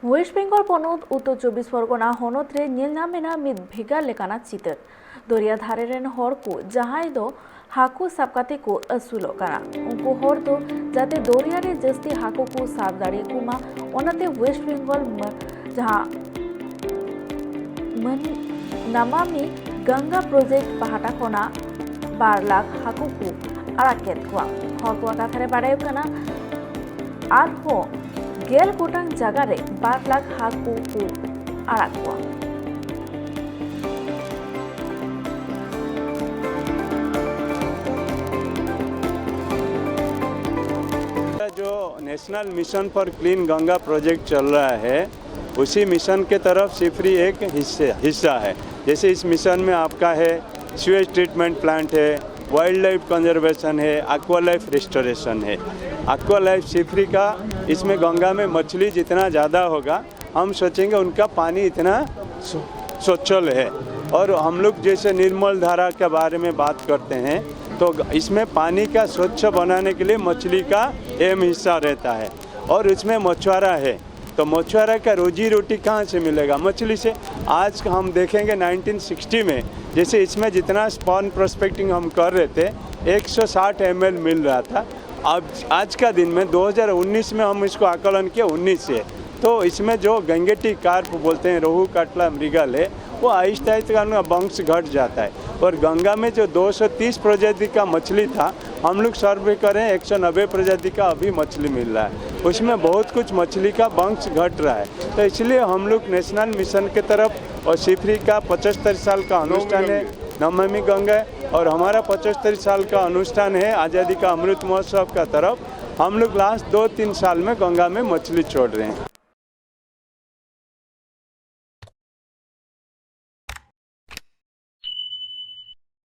Waste Bengal पनत उत्तर 24 परगना हनत रे नेलनामेना मिद भेगार लेकाना चितर दरिया धारे रेन हर को जहां दो हाकू साब काते को असुलो काना उनको हर दो जाते दरिया रे जस्ती हाकू को साब दाड़ी कुमा ओनाते वेस्ट बेंगल जहां मन नमामि गंगा प्रोजेक्ट पहाटा कोना 12 लाख हाकू को आराकेत कुआ हर को काथारे बाड़ाय काना आर हो गेल गोटांग जगह रे 12 लाख हाकू को आड़ाग कुआ। जो national mission for clean Ganga project चल रहा है उसी मिशन के तरफ सिफरी एक हिस्सा है। जैसे इस मिशन में आपका है सीवेज ट्रीटमेंट प्लांट है, वाइल्ड लाइफ कंजर्वेशन है, एक्वा लाइफ रिस्टोरेशन है। एक्वा लाइफ सिफरी का इसमें गंगा में मछली जितना ज़्यादा होगा हम सोचेंगे उनका पानी इतना स्वच्छल है। और हम लोग जैसे निर्मल धारा के बारे में बात करते हैं तो इसमें पानी का स्वच्छ बनाने के लिए मछली का अहम हिस्सा रहता है। और इसमें मछुआरा है तो मछुआरा का रोजी रोटी कहाँ से मिलेगा? मछली से। आज हम देखेंगे 1960 में जैसे इसमें जितना स्पॉन प्रोस्पेक्टिंग हम कर रहे थे 160 ml मिल रहा था। अब आज का दिन में 2019 में हम इसको आकलन किया 19 से, तो इसमें जो गंगेटी कार्प बोलते हैं, रोहू काटला मृगल है, वो आहिस्ता आहिस्ता वंश घट जाता है। और गंगा में जो 230 प्रजाति का मछली था हम लोग सर्वे करें 190 प्रजाति का अभी मछली मिल रहा है। उसमें बहुत कुछ मछली का वंश घट रहा है। तो इसलिए हम लोग नेशनल मिशन के तरफ और सिफरी का 75 साल का अनुष्ठान है नमामि गंगा, और हमारा 75 साल का अनुष्ठान है आज़ादी का अमृत महोत्सव का तरफ। हम लोग लास्ट 2-3 साल में गंगा में मछली छोड़ रहे हैं।